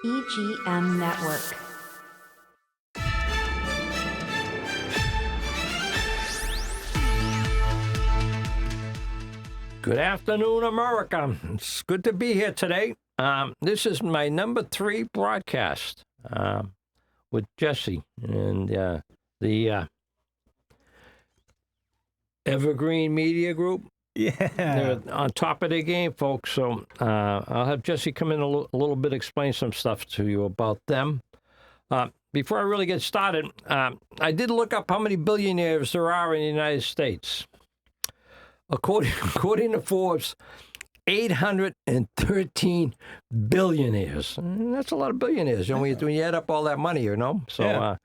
EGM Network. Good afternoon, America. It's good to be here today. This is my number 3 broadcast with Jesse and the Evergreen Media Group. Yeah. They're on top of their game, folks. So I'll have Jesse come in a little bit, explain some stuff to you about them. Before I really get started, I did look up how many billionaires there are in the United States. According to Forbes, 813 billionaires. That's a lot of billionaires, when you add up all that money, So,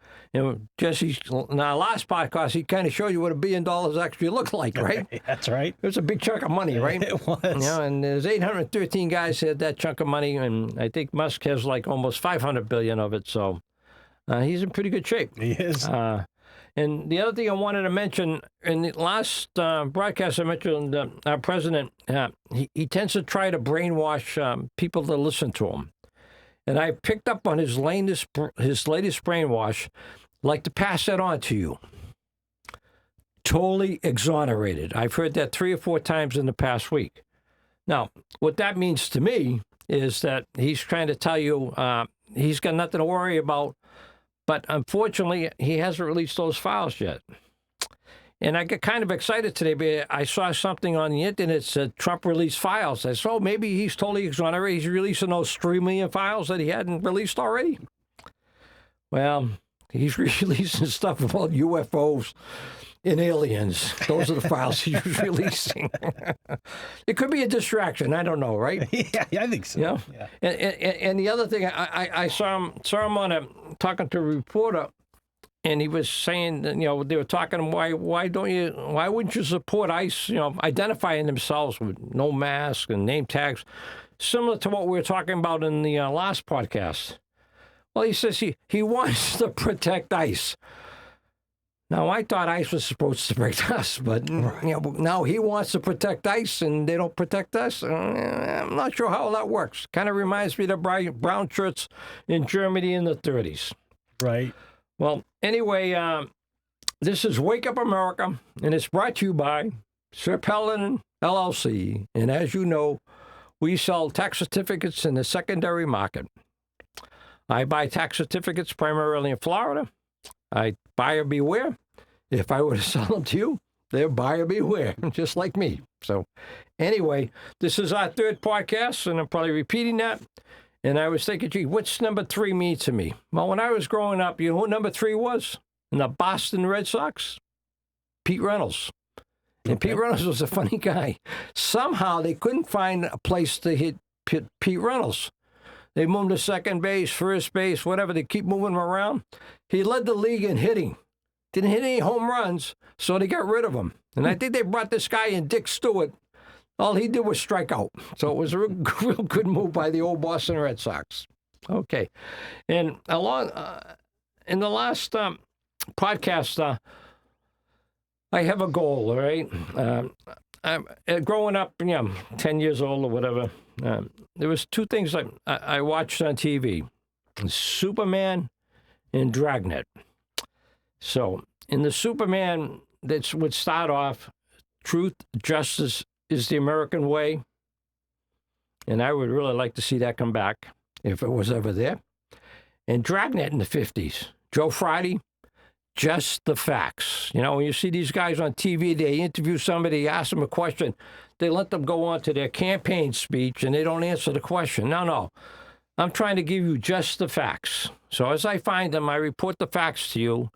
Jesse's, in our last podcast, he kind of showed you what $1 billion actually looked like, right? That's right. It was a big chunk of money, right? It was. And there's 813 guys who had that chunk of money, and I think Musk has like almost 500 billion of it, so he's in pretty good shape. He is. And the other thing I wanted to mention, in the last broadcast I mentioned, our president, he tends to try to brainwash people to listen to him. And I picked up on his latest brainwash. I'd like to pass that on to you. Totally exonerated. I've heard that 3 or 4 times in the past week. Now, what that means to me is that he's trying to tell you he's got nothing to worry about. But unfortunately, he hasn't released those files yet. And I got kind of excited today because I saw something on the internet that said Trump released files. I said, oh, maybe he's totally exonerated. He's releasing those 3 million files that he hadn't released already. Well, he's releasing stuff about UFOs and aliens. Those are the files he's releasing. It could be a distraction. I don't know, right? Yeah, I think so. Yeah. And the other thing, I saw him on talking to a reporter, and he was saying, they were talking, why wouldn't you support ICE, identifying themselves with no mask and name tags, similar to what we were talking about in the last podcast. Well, he says he wants to protect ICE. Now, I thought ICE was supposed to protect us, but now he wants to protect ICE, and they don't protect us. I'm not sure how that works. Kind of reminds me of the brown shirts in Germany in the 30s. Right. Well, anyway, this is Wake Up America, and it's brought to you by Sir Pelton LLC. And as you know, we sell tax certificates in the secondary market. I buy tax certificates primarily in Florida. Buyer beware. If I were to sell them to you, they're buyer beware, just like me. So anyway, this is our 3rd podcast, and I'm probably repeating that. And I was thinking, gee, what's number 3 mean to me? Well, when I was growing up, you know who number 3 was? In the Boston Red Sox? Pete Reynolds. And Pete Reynolds was a funny guy. Somehow they couldn't find a place to hit Pete Reynolds. They moved to second base, first base, whatever. They keep moving him around. He led the league in hitting. Didn't hit any home runs, so they got rid of him. And I think they brought this guy in, Dick Stewart. All he did was strike out. So it was a real good move by the old Boston Red Sox. Okay. And in the last podcast, I have a goal, all right? Growing up, 10 years old or whatever, there was 2 things I watched on TV, Superman and Dragnet. So in the Superman, that would start off, truth, justice is the American way. And I would really like to see that come back if it was ever there. And Dragnet in the 50s, Joe Friday, just the facts. When you see these guys on TV, they interview somebody, ask them a question, they let them go on to their campaign speech, and they don't answer the question. No. I'm trying to give you just the facts. So as I find them, I report the facts to you.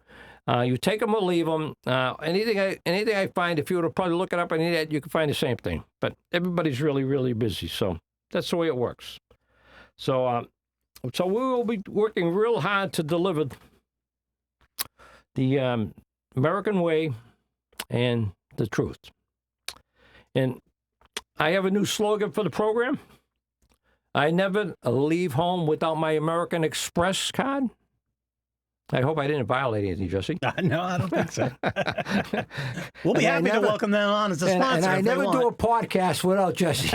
You take them or leave them. Anything I find, if you were to probably look it up on the internet, you can find the same thing. But everybody's really, really busy, so that's the way it works. So we will be working real hard to deliver the American way and the truth. And I have a new slogan for the program. I never leave home without my American Express card. I hope I didn't violate anything, Jesse. No, I don't think so. We'll be happy to welcome them on as a sponsor. And I never do a want. podcast without Jesse.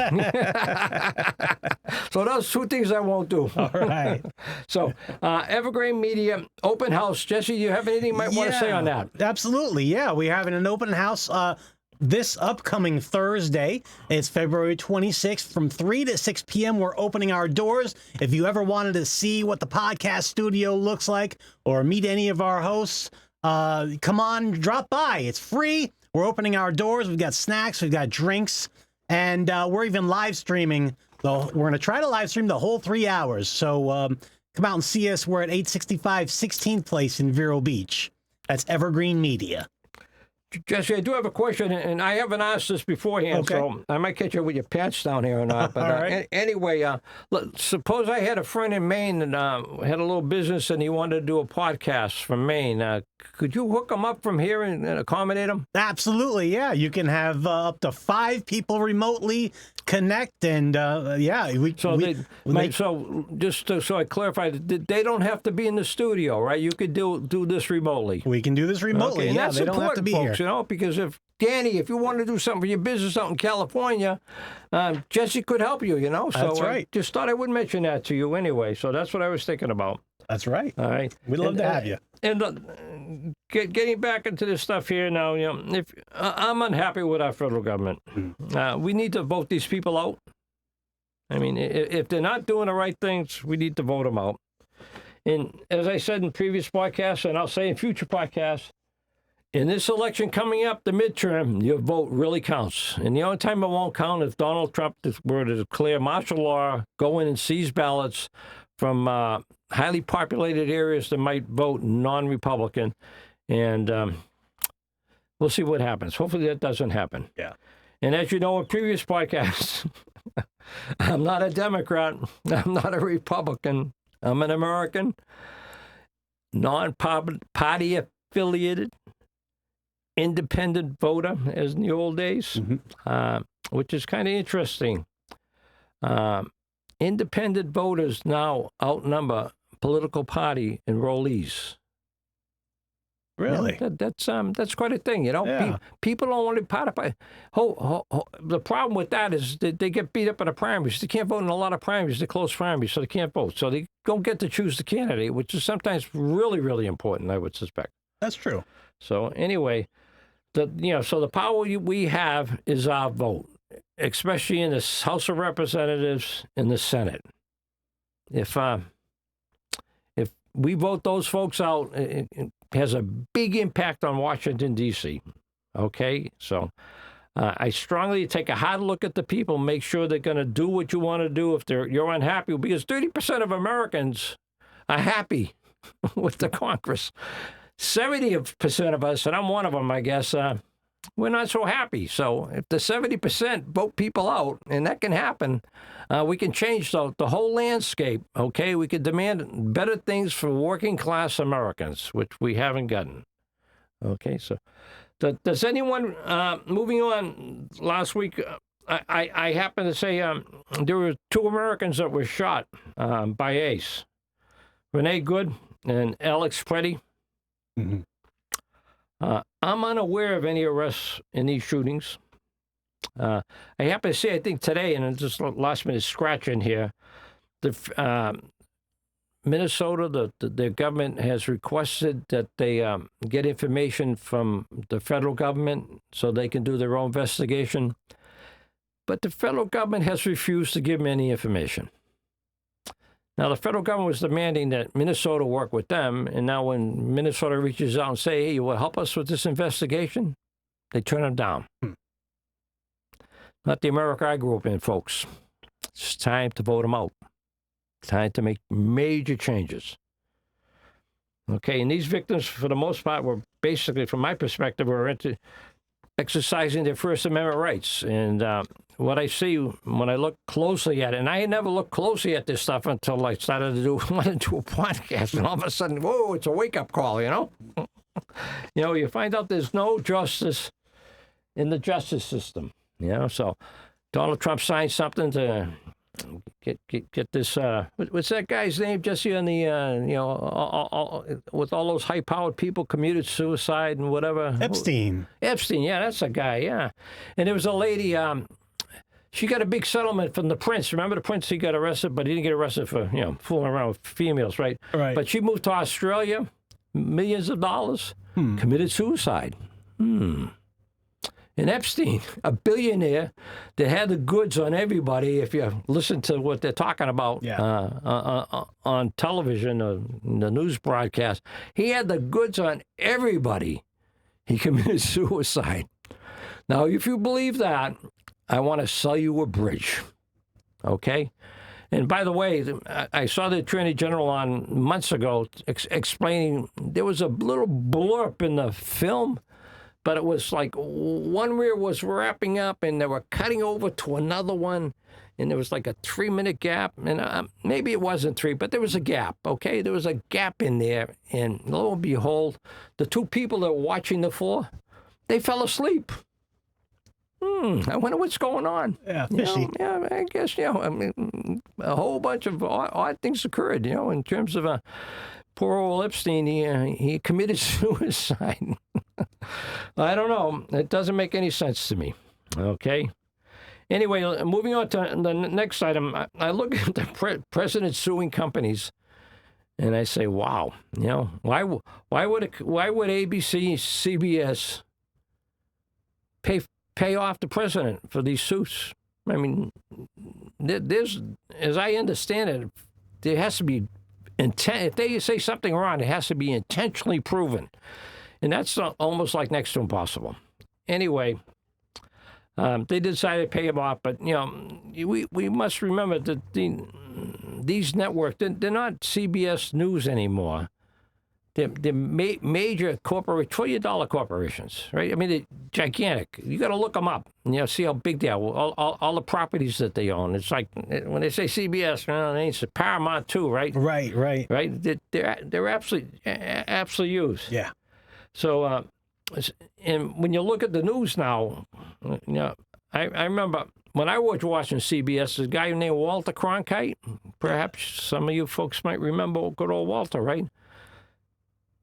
So those two things I won't do. All right. So Evergreen Media Open House. Jesse, do you have anything you might want to say on that? Absolutely. Yeah, we're having an open house this upcoming Thursday. It's February 26th from 3 to 6 p.m. We're opening our doors. If you ever wanted to see what the podcast studio looks like or meet any of our hosts, come on, drop by. It's free. We're opening our doors. We've got snacks. We've got drinks. And we're even live streaming. We're going to try to live stream the whole 3 hours. So come out and see us. We're at 865 16th Place in Vero Beach. That's Evergreen Media. Jesse, I do have a question, and I haven't asked this beforehand, so I might catch you with your pants down here or not. But All right. Anyway, suppose I had a friend in Maine and had a little business, and he wanted to do a podcast from Maine. Could you hook him up from here and accommodate him? Absolutely, yeah. You can have up to 5 people remotely connect, and So I clarify, they don't have to be in the studio, right? You could do this remotely. We can do this remotely. Okay, Yeah, that's they don't have to be folks, here. you know, because if you want to do something for your business out in California, Jesse could help you, you know. So That's right. I just thought I would mention that to you anyway. So that's what I was thinking about. That's right. All right. We'd love to have you. And getting back into this stuff here now, you know, if I'm unhappy with our federal government, we need to vote these people out. I mean, if they're not doing the right things, we need to vote them out. And as I said in previous podcasts, and I'll say in future podcasts, in this election coming up, the midterm, your vote really counts. And the only time it won't count is Donald Trump were to declare martial law, go in and seize ballots from highly populated areas that might vote non-Republican. And we'll see what happens. Hopefully that doesn't happen. Yeah. And as you know in previous podcasts, I'm not a Democrat. I'm not a Republican. I'm an American, non-party affiliated, independent voter, as in the old days, which is kind of interesting. Independent voters now outnumber political party enrollees. Really? Yeah, that's quite a thing, you know. Yeah. People don't want to participate. The problem with that is that they get beat up in the primaries. They can't vote in a lot of primaries. They're close primaries, so they can't vote. So they don't get to choose the candidate, which is sometimes really, really important, I would suspect. That's true. So anyway, so the power we have is our vote, especially in the House of Representatives and the Senate. If we vote those folks out, it has a big impact on Washington, D.C., okay? So I strongly take a hard look at the people, make sure they're going to do what you want to do if you're unhappy, because 30% of Americans are happy with the Congress. 70% of us, and I'm one of them, I guess, we're not so happy. So if the 70% vote people out, and that can happen, we can change the whole landscape, okay? We can demand better things for working-class Americans, which we haven't gotten. Okay, so does anyone, moving on, last week, I happened to say there were 2 Americans that were shot by ACE, Renee Good and Alex Preddy. Mm-hmm. I'm unaware of any arrests in these shootings. I happen to say, I think today, and it's just last minute scratching here, the Minnesota, their government has requested that they get information from the federal government so they can do their own investigation. But the federal government has refused to give them any information. Now, the federal government was demanding that Minnesota work with them, and now when Minnesota reaches out and say, hey, you will help us with this investigation, they turn them down. Not the America I grew up in, folks. It's time to vote them out. Time to make major changes. Okay, and these victims, for the most part, were basically, from my perspective, were into exercising their First Amendment rights. And what I see when I look closely at it, and I had never looked closely at this stuff until I started to do a podcast, and all of a sudden, whoa, it's a wake-up call, you know? You find out there's no justice in the justice system, you know? So Donald Trump signed something to get this. What's that guy's name? Jesse on the with all those high-powered people committed suicide and whatever. Epstein. Epstein, yeah, that's a guy, yeah. And there was a lady. She got a big settlement from the prince. Remember the prince? He got arrested, but he didn't get arrested for fooling around with females, right? Right. But she moved to Australia, millions of dollars, committed suicide. And Epstein, a billionaire that had the goods on everybody, if you listen to what they're talking about on television or the news broadcast, he had the goods on everybody. He committed suicide. Now, if you believe that, I want to sell you a bridge, okay? And by the way, I saw the Attorney General on months ago explaining there was a little blurb in the film, but it was like one rear was wrapping up and they were cutting over to another one, and there was like a 3-minute gap. And maybe it wasn't 3, but there was a gap, okay? There was a gap in there, and lo and behold, the 2 people that were watching the 4, they fell asleep. I wonder what's going on. Yeah, fishy. Yeah, I guess, I mean, a whole bunch of odd things occurred, in terms of poor old Epstein. He committed suicide. I don't know. It doesn't make any sense to me. Okay. Anyway, moving on to the next item, I look at the president suing companies, and I say, wow, why would ABC, CBS pay off the president for these suits? I mean, there's, as I understand it, there has to be intent. If they say something wrong, it has to be intentionally proven. And that's almost like next to impossible. Anyway, they decided to pay him off. But, we must remember that these networks, they're not CBS News anymore. They're major corporate, $1 trillion corporations, right? I mean, they're gigantic. You got to look them up and see how big they are. All the properties that they own. It's like when they say CBS, it's Paramount too, right? Right. They're absolutely huge. Yeah. So, and when you look at the news now, I remember when I was watching CBS, there's a guy named Walter Cronkite. Perhaps some of you folks might remember good old Walter, right?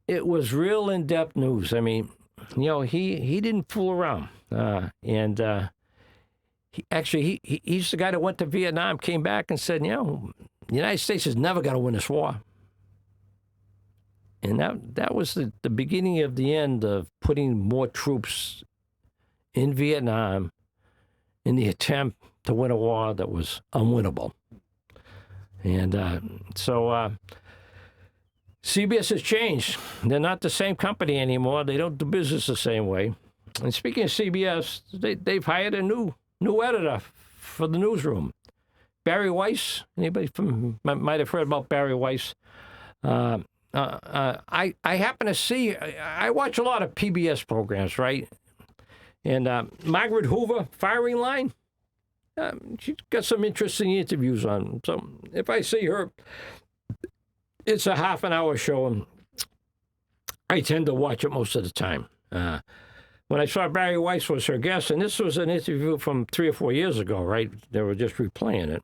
It was real in-depth news. I mean, he didn't fool around. He's the guy that went to Vietnam, came back and said, the United States is never going to win this war. And that was the beginning of the end of putting more troops in Vietnam in the attempt to win a war that was unwinnable. And so CBS has changed. They're not the same company anymore. They don't do business the same way. And speaking of CBS, they've hired a new editor for the newsroom, Barry Weiss. Anybody might have heard about Barry Weiss. I happen to see, I watch a lot of PBS programs, right? And Margaret Hoover, Firing Line, she's got some interesting interviews on. So if I see her, it's a half-an-hour show, and I tend to watch it most of the time. When I saw Barry Weiss was her guest, and this was an interview from 3 or 4 years ago, right? They were just replaying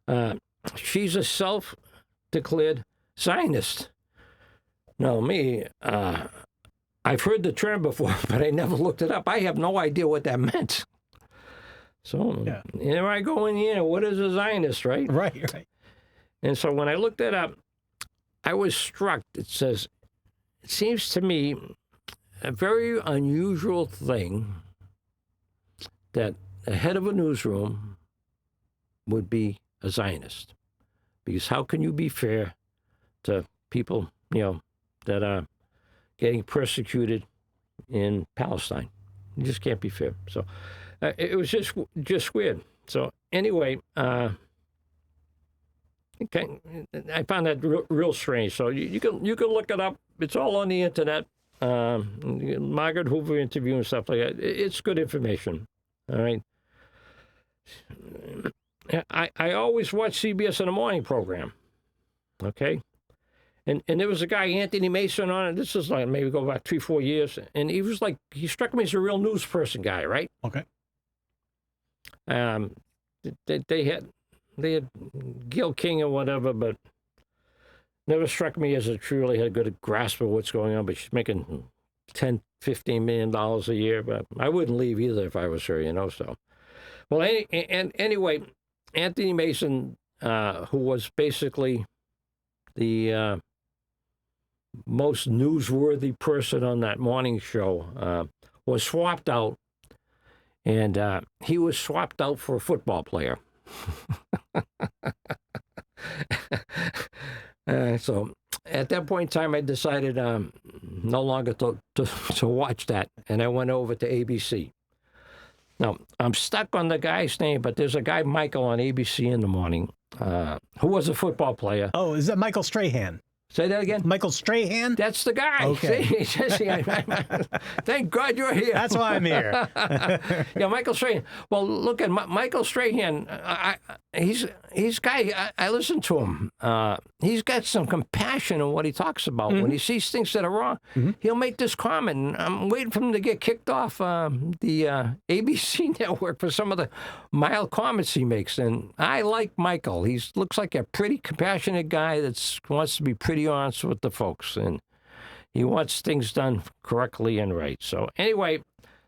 it. She's a self-declared Zionist. Now, me, I've heard the term before, but I never looked it up. I have no idea what that meant. So here I go in here. What is a Zionist, right? Right. And so when I looked that up, I was struck. It says, it seems to me a very unusual thing that the head of a newsroom would be a Zionist. Because how can you be fair to people, that are getting persecuted in Palestine? You just can't be fair. So it was just weird. So anyway, okay, I found that real strange. So you can look it up. It's all on the internet. Margaret Hoover interview and stuff like that. It's good information. All right. I always watch CBS in the morning program. Okay. And there was a guy, Anthony Mason, on it. This is like maybe go back 3-4 years. And he struck me as a real news person guy, right? Okay. They had they had Gil King or whatever, but never struck me as a truly had a good grasp of what's going on. But she's making $10-15 million a year, but I wouldn't leave either if I was her, So, well, anyway, Anthony Mason, who was basically the most newsworthy person on that morning show, was swapped out, and he was swapped out for a football player. So at that point in time, I decided no longer to watch that, and I went over to ABC. Now, I'm stuck on the guy's name, but there's a guy, Michael, on ABC in the morning, who was a football player. Oh, is that Michael Strahan? Say that again? Michael Strahan? That's the guy. Okay. Thank God you're here. That's why I'm here. Yeah, Michael Strahan. Well, look at Michael Strahan. He's guy. I listen to him. He's got some compassion in what he talks about. When he sees things that are wrong, he'll make this comment. I'm waiting for him to get kicked off the ABC network for some of the mild comments he makes. And I like Michael. He looks like a pretty compassionate guy that wants to be pretty honest with the folks, and he wants things done correctly and right. So anyway,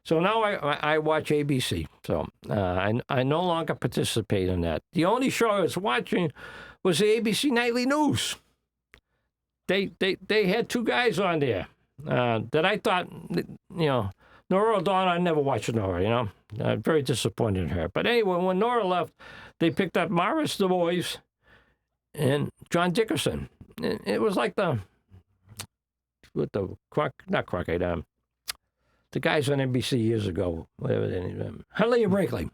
so now I watch ABC. So I no longer participate in that. The only show I was watching was the ABC Nightly News. They had two guys on there that I thought, Nora O'Donnell. I never watched Nora. I'm very disappointed in her. But anyway, when Nora left, they picked up Morris Du Bois and John Dickerson. It was like the guys on NBC years ago, whatever they named, Huntley and Brinkley.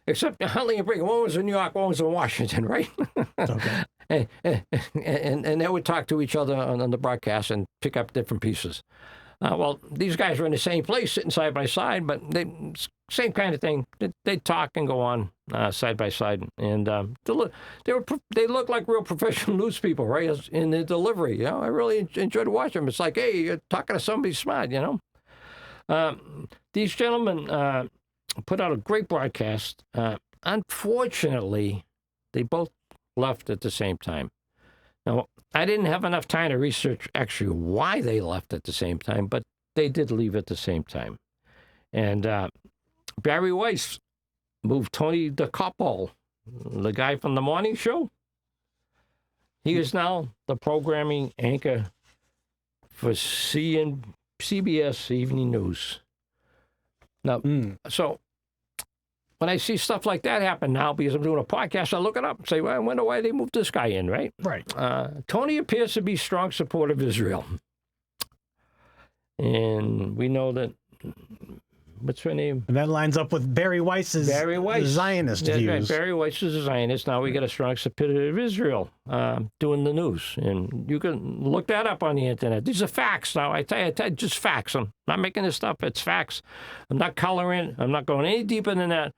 Except Huntley and Brinkley, one was in New York, one was in Washington, right? Okay. and they would talk to each other on the broadcast and pick up different pieces. Well, these guys were in the same place, sitting side by side, but same kind of thing. They talk and go on side by side, and they look like real professional news people, right? In their delivery, I really enjoyed watching them. It's like, hey, you're talking to somebody smart, These gentlemen put out a great broadcast. Unfortunately, they both left at the same time. Now, I didn't have enough time to research actually why they left at the same time, but they did leave at the same time. And Barry Weiss moved Tony DeCoppo, the guy from the morning show. He is now the programming anchor for CBS Evening News. Now, so when I see stuff like that happen now, because I'm doing a podcast, I look it up and say, well, I wonder why they moved this guy in, right? Right. Tony appears to be a strong supporter of Israel. And we know that, what's her name? And that lines up with Barry Weiss's Zionist views. Right. Barry Weiss is a Zionist. Now we got a strong supporter of Israel doing the news. And you can look that up on the internet. These are facts now. I tell you, just facts. I'm not making this stuff. It's facts. I'm not coloring. I'm not going any deeper than that.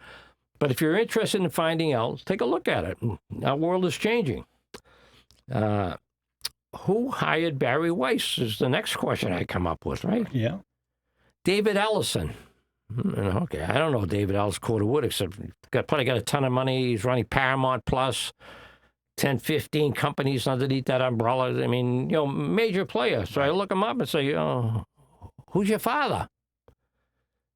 But if you're interested in finding out, take a look at it. Our world is changing. Who hired Barry Weiss is the next question I come up with, right? Yeah. David Ellison. Okay, I don't know David Ellison Quarter Wood, except probably got a ton of money. He's running Paramount Plus, 10, 15 companies underneath that umbrella. I mean, major player. So I look him up and say, who's your father?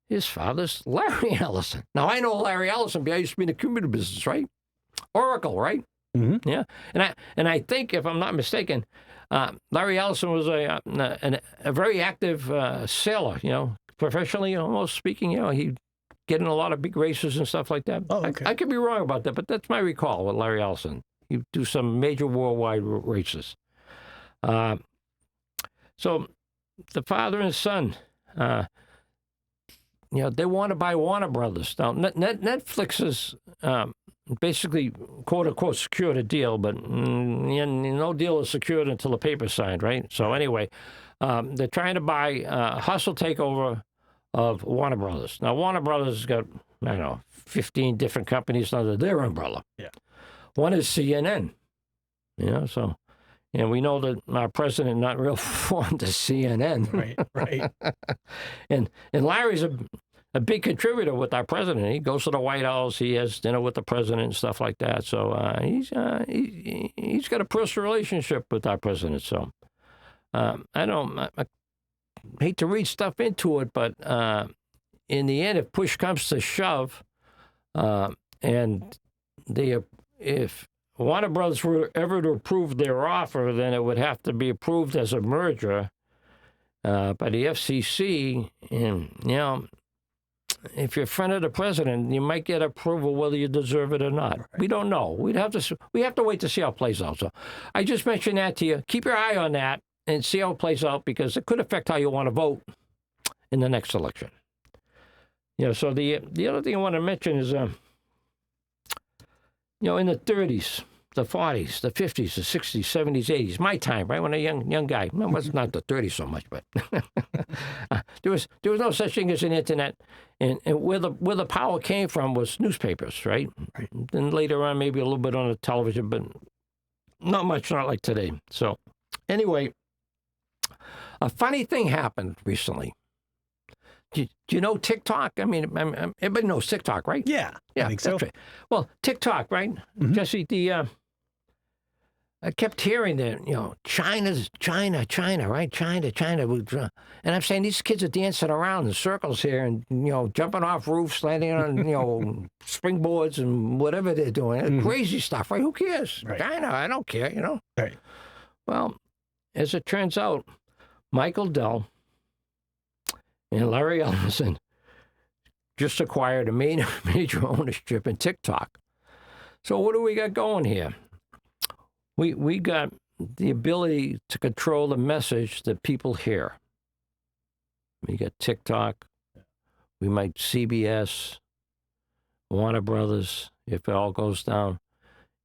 His father's Larry Ellison. Now, I know Larry Ellison, but I used to be in the computer business, right? Oracle, right? Mm-hmm. Yeah. And I think, if I'm not mistaken, Larry Ellison was a very active sailor, professionally, almost speaking. He'd get in a lot of big races and stuff like that. Oh, okay. I could be wrong about that, but that's my recall with Larry Ellison. He'd do some major worldwide races. So the father and son, they want to buy Warner Brothers. Now, Netflix is basically, quote unquote, secured a deal, but no deal is secured until the paper's signed, right? So anyway, they're trying to buy a hostile takeover of Warner Brothers. Now, Warner Brothers has got, 15 different companies under their umbrella. Yeah. One is CNN, so, and we know that our president not real fond of CNN. Right. And Larry's a a big contributor with our president. He goes to the White House. He has dinner with the president and stuff like that. So he's got a personal relationship with our president. So I hate to read stuff into it, but in the end, if push comes to shove, and if Warner Brothers were ever to approve their offer, then it would have to be approved as a merger by the FCC. And, if you're a friend of the president, you might get approval whether you deserve it or not. Right. We don't know. We have to wait to see how it plays out. So I just mentioned that to you. Keep your eye on that and see how it plays out, because it could affect how you want to vote in the next election. So the other thing I want to mention is, in the 30s, the 40s, the 50s, the 60s, 70s, 80s, my time, right, when a young guy, well, it's not the 30s so much, but there was no such thing as an internet, and where the power came from was newspapers, right? Then later on, maybe a little bit on the television, but not much, not like today. So anyway, a funny thing happened recently. Do you know TikTok? I mean, everybody knows TikTok, right? Yeah, I think so. Right. Well, TikTok, right? Mm-hmm. Jesse, I kept hearing that, China, right? China. And I'm saying these kids are dancing around in circles here and, jumping off roofs, landing on, springboards and whatever they're doing. Mm-hmm. Crazy stuff, right? Who cares? Right. China, I don't care, Right. Well, as it turns out, Michael Dell and Larry Ellison just acquired a major ownership in TikTok. So what do we got going here? We got the ability to control the message that people hear. We got TikTok. We might CBS, Warner Brothers, if it all goes down.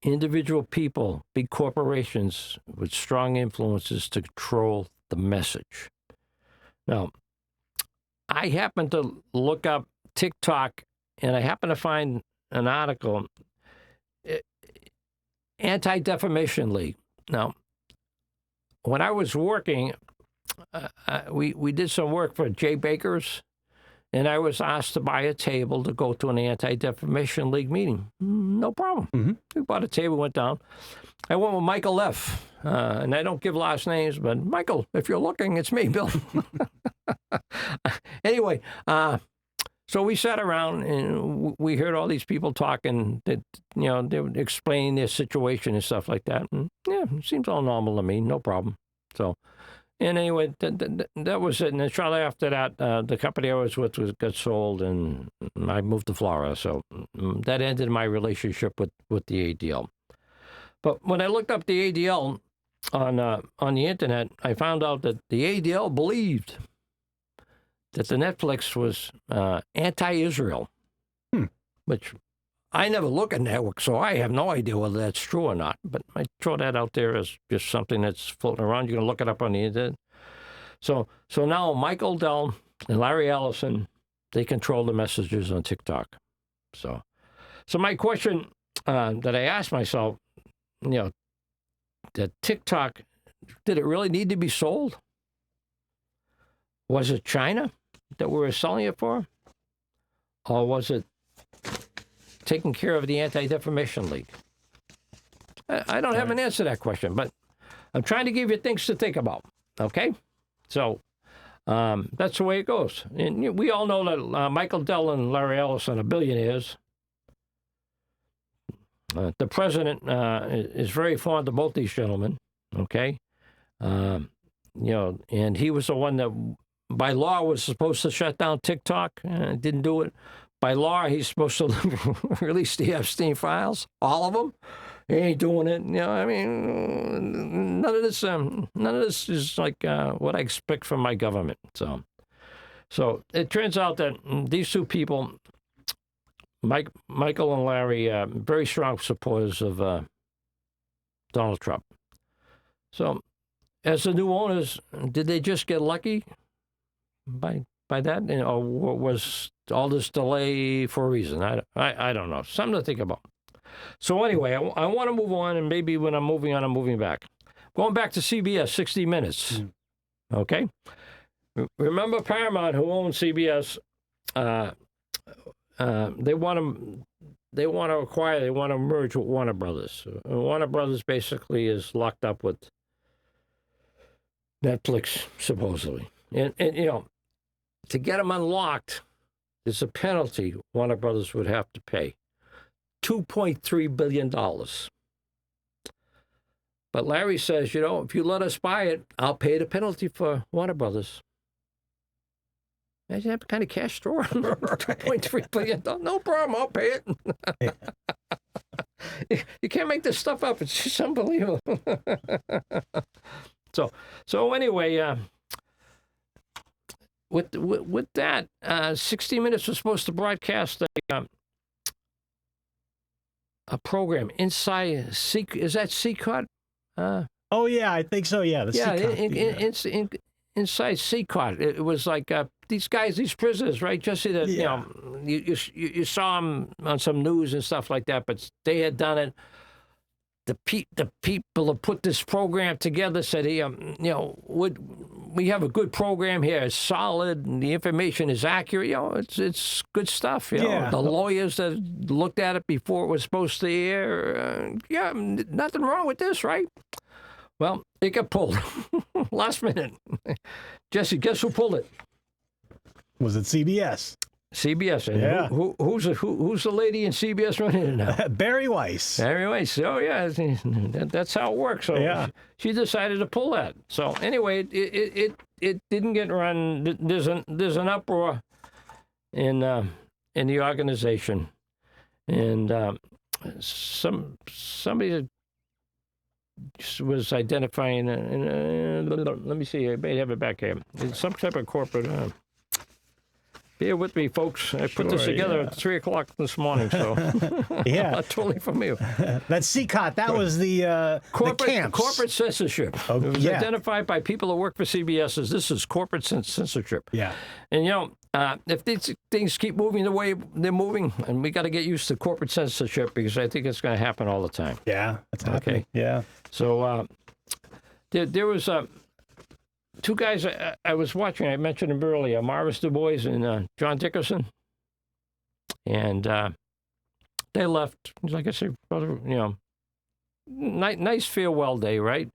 Individual people, big corporations with strong influences to control the message. Now, I happened to look up TikTok, and I happened to find an article, Anti-Defamation League. Now, when I was working, we did some work for Jay Baker's, and I was asked to buy a table to go to an Anti-Defamation League meeting. No problem. Mm-hmm. We bought a table, went down. I went with Michael F., and I don't give last names, but Michael, if you're looking, it's me, Bill. Anyway, so we sat around and we heard all these people talking that, they would explain their situation and stuff like that. And yeah, it seems all normal to me, no problem. So, and anyway, that was it. And then shortly after that, the company I was with got sold, and I moved to Florida. So that ended my relationship with the ADL. But when I looked up the ADL on the internet, I found out that the ADL believed that the Netflix was anti-Israel, which I never look at network, so I have no idea whether that's true or not. But I throw that out there as just something that's floating around. You can look it up on the internet. So now Michael Dell and Larry Ellison, they control the messages on TikTok. So my question that I asked myself, that TikTok, did it really need to be sold? Was it China that we were selling it for? Or was it taking care of the Anti-Defamation League? I don't have an answer to that question, but I'm trying to give you things to think about, okay? So that's the way it goes. And we all know that Michael Dell and Larry Ellison are billionaires. The president is very fond of both these gentlemen, okay? And he was the one that, by law, was supposed to shut down TikTok. Didn't do it. By law, he's supposed to release the Epstein files, all of them. He ain't doing it. I mean, none of this is like what I expect from my government. So it turns out that these two people, Michael and Larry, very strong supporters of Donald Trump. So, as the new owners, did they just get lucky by that, or was all this delay for a reason? I don't know. Something to think about. So anyway, I want to move on, and maybe when I'm moving on, I'm moving back. Going back to CBS, 60 Minutes. Okay? Remember Paramount, who owned CBS, they want to acquire, they want to merge with Warner Brothers. Warner Brothers basically is locked up with Netflix, supposedly. And you know, to get them unlocked, there's a penalty Warner Brothers would have to pay. $2.3 billion. But Larry says, you know, if you let us buy it, I'll pay the penalty for Warner Brothers. Imagine that kind of cash throw on $2.3 billion. No problem, I'll pay it. You can't make this stuff up. It's just unbelievable. So anyway, with that, 60 Minutes was supposed to broadcast a program inside. Is that CCOT? Oh yeah, I think so. Yeah, inside CCOT. It was like these guys, these prisoners, right, Jesse? That you know, you saw them on some news and stuff like that, but they had done it. The people that put this program together said, you know, we have a good program here. It's solid, and the information is accurate. You know, it's good stuff. You know, the lawyers that looked at it before it was supposed to air, nothing wrong with this, right? Well, it got pulled last minute. Jesse, guess who pulled it? Was it CBS? CBS. And who's the lady in CBS running it now? Barry Weiss. Barry Weiss. Oh, yeah. That's how it works. So she decided to pull that. So anyway, it didn't get run. There's an uproar in the organization, and somebody was identifying. Let me see. I may have it back here. It's some type of corporate. Bear with me, folks. I put this together at 3 o'clock this morning, so not totally familiar. That's CCOT. That was the camps. Corporate censorship. It was identified by people that work for CBS as this is corporate censorship. Yeah. And, you know, if these things keep moving the way they're moving, and we got to get used to corporate censorship because I think it's going to happen all the time. Yeah, that's happening. Okay. Yeah. So there was two guys I was watching. I mentioned them earlier, Morris Du Bois and John Dickerson. And they left, like I said, you know, nice farewell day, right?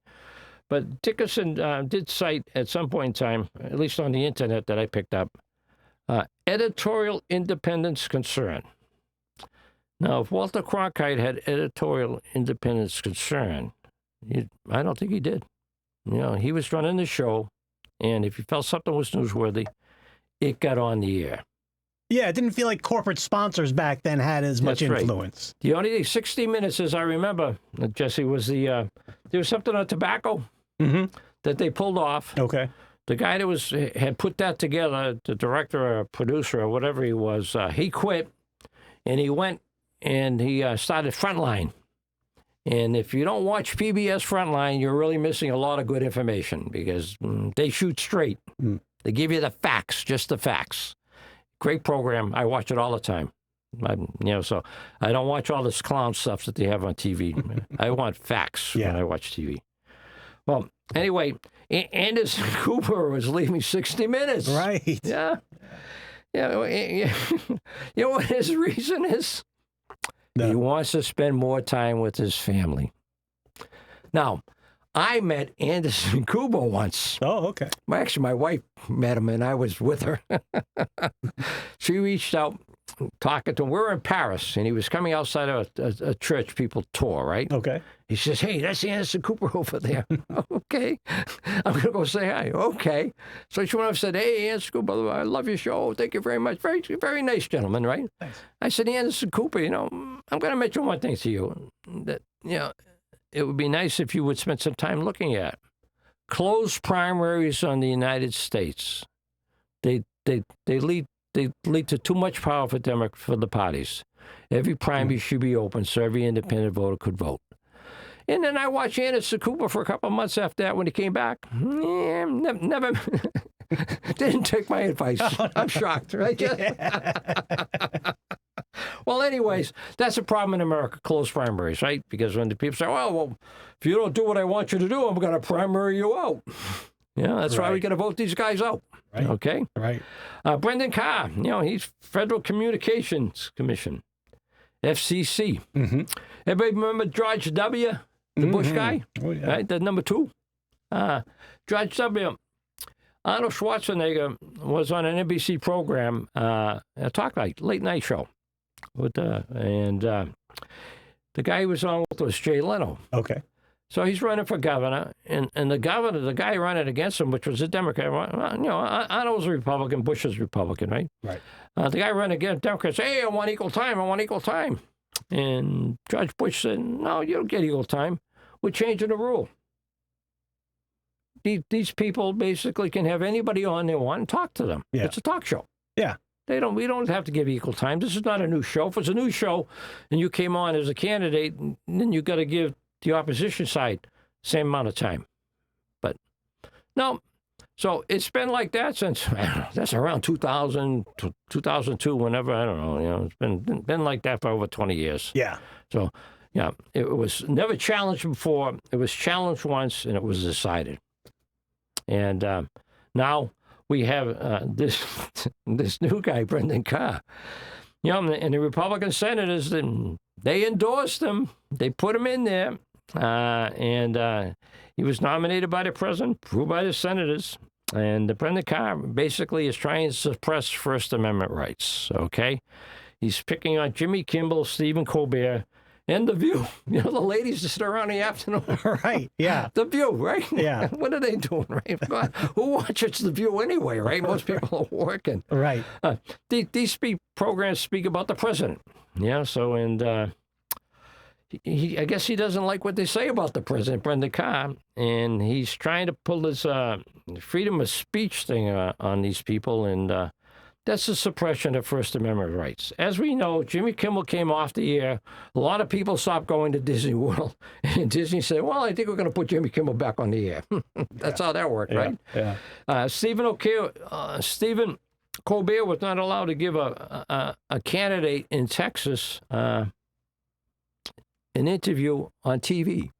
But Dickerson did cite at some point in time, at least on the internet that I picked up, editorial independence concern. Now, if Walter Cronkite had editorial independence concern, I don't think he did. You know, he was running the show, and if he felt something was newsworthy, it got on the air. Yeah, it didn't feel like corporate sponsors back then had as much influence. Right. The only 60 Minutes, as I remember, Jesse, was there was something on tobacco that they pulled off. Okay. The guy that had put that together, the director or producer or whatever he was, he quit, and he went and he started Frontline. And if you don't watch PBS Frontline, you're really missing a lot of good information because they shoot straight. They give you the facts, just the facts. Great program. I watch it all the time. So I don't watch all this clown stuff that they have on TV. I want facts when I watch TV. Well, anyway, Anderson Cooper was leaving 60 Minutes. Right. Yeah. You know what his reason is? No. He wants to spend more time with his family. Now, I met Anderson Cooper once. Oh, okay. Well, actually, my wife met him, and I was with her. She reached out, talking to him. We were in Paris, and he was coming outside of a church people tour, right? Okay. He says, hey, that's Anderson Cooper over there. Okay. I'm going to go say hi. Okay. So she went up and said, hey, Anderson Cooper, I love your show. Thank you very much. Very, very nice gentleman, right? Thanks. I said, Anderson Cooper, you know, I'm going to mention one thing to you. That, you know, it would be nice if you would spend some time looking at closed primaries on the United States. They lead to too much power for the parties. Every primary should be open so every independent voter could vote. And then I watched Anderson Cooper for a couple of months after that when he came back. Yeah, never didn't take my advice. I'm shocked, right? Well, anyways, that's a problem in America, closed primaries, right? Because when the people say, well, if you don't do what I want you to do, I'm going to primary you out. Yeah, that's why we got to vote these guys out. Right. Okay? Right. Brendan Carr, he's Federal Communications Commission, FCC. Mm-hmm. Everybody remember George W., the Bush guy? Oh, yeah. Right? The number 2. George W. Arnold Schwarzenegger was on an NBC program, a talk night, late night show. The guy he was on with was Jay Leno. Okay. So he's running for governor, and the guy running against him, which was a Democrat, Arnold was a Republican, Bush is Republican, right? Right. The guy running against Democrats, hey, I want equal time. And George Bush said, no, you don't get equal time. We're changing the rule. These people basically can have anybody on they want and talk to them. Yeah. It's a talk show. Yeah. We don't have to give equal time. This is not a new show. If it's a new show and you came on as a candidate, then you got to give the opposition side same amount of time. But no. So it's been like that since, I don't know, that's around 2000 to 2002, whenever, I don't know, it's been like that for over 20 years. Yeah. So, yeah, it was never challenged before. It was challenged once, and it was decided. And now we have this new guy, Brendan Carr. And the Republican senators, they endorsed him. They put him in there. And he was nominated by the president, approved by the senators. And Brendan Carr basically is trying to suppress First Amendment rights, okay? He's picking on Jimmy Kimmel, Stephen Colbert, and The View. The ladies that sit around in the afternoon. Right, yeah. The View, right? Yeah. What are they doing, right? God, who watches The View anyway, right? Most people are working. Right. These programs speak about the president. Yeah, so, and I guess he doesn't like what they say about the president, Brendan Carr, and he's trying to pull this freedom of speech thing on these people, and that's the suppression of First Amendment rights. As we know, Jimmy Kimmel came off the air. A lot of people stopped going to Disney World, and Disney said, well, I think we're going to put Jimmy Kimmel back on the air. That's how that worked, right? Yeah. Stephen Colbert was not allowed to give a candidate in Texas an interview on TV.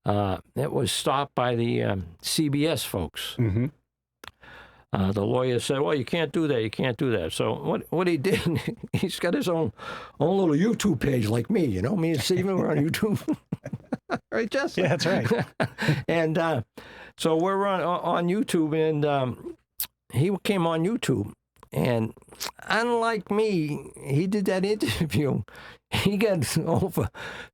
It was stopped by the CBS folks. Mm-hmm. The lawyer said, well, you can't do that. You can't do that. So what he did, he's got his own little YouTube page like me, me and Stephen were on YouTube. Right, Jesse? Yeah, that's right. And so we're on YouTube, and he came on YouTube. And unlike me, he did that interview. He got over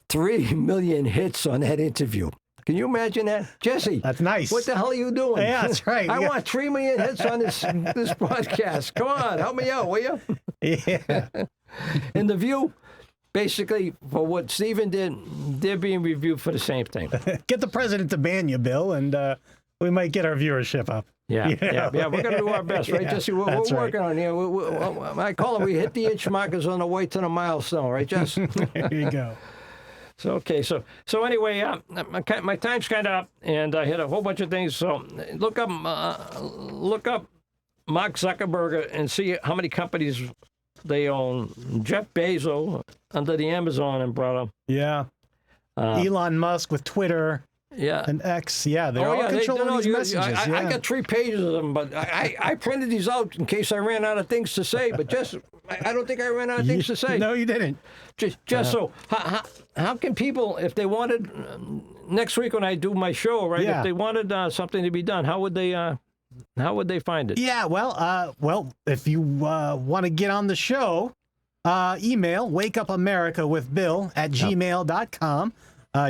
3 million hits on that interview. Can you imagine that? Jesse. That's nice. What the hell are you doing? Yeah, that's right. I want 3 million hits on this podcast. Come on, help me out, will you? Yeah. And The View, basically, for what Stephen did, they're being reviewed for the same thing. Get the president to ban you, Bill, and we might get our viewership up. Yeah. We're going to do our best, right, Yeah, Jesse? We're working on here. I call it, we hit the inch markers on the way to the milestone, right, Jess? There you go. So, okay. So anyway, my time's kind of up, and I hit a whole bunch of things. So look up Mark Zuckerberg and see how many companies they own. Jeff Bezos under the Amazon umbrella. Yeah. Elon Musk with Twitter. Yeah. And X, yeah, they're all controlling these messages. I got 3 pages of them, but I printed these out in case I ran out of things to say. But just, I don't think I ran out of things to say. No, you didn't. Just so, how can people, if they wanted, next week when I do my show, right, Yeah. if they wanted something to be done, how would they find it? Yeah, well, if you want to get on the show, email wakeupAmericawithbill@gmail.com.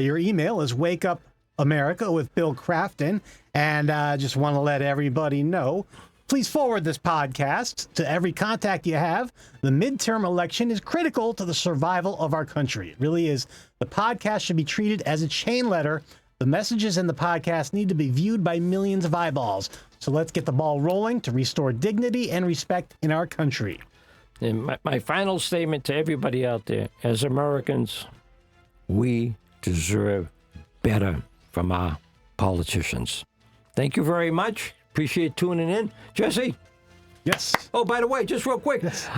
Your email is wakeupAmericawithBillCrafton, and just want to let everybody know, please forward this podcast to every contact you have. The midterm election is critical to the survival of our country. It really is. The podcast should be treated as a chain letter. The messages in the podcast need to be viewed by millions of eyeballs. So let's get the ball rolling to restore dignity and respect in our country. And my final statement to everybody out there, as Americans, we deserve better from our politicians. Thank you very much. Appreciate tuning in. Jesse? Yes. Oh, by the way, just real quick. Yes.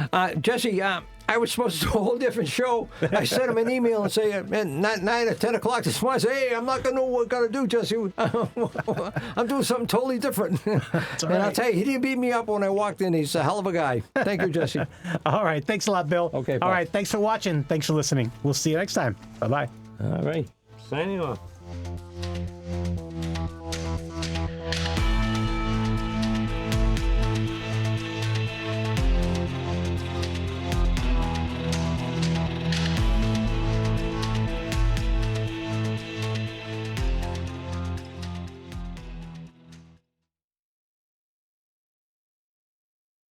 Jesse, I was supposed to do a whole different show. I sent him an email and say, at 9 or 10 o'clock this morning, I say, hey, I'm not going to know what we're going to do, Jesse. I'm doing something totally different. And I'll tell you, he didn't beat me up when I walked in. He's a hell of a guy. Thank you, Jesse. All right. Thanks a lot, Bill. Okay, All bye. right. Thanks for watching. Thanks for listening. We'll see you next time. Bye-bye. All right. Signing off.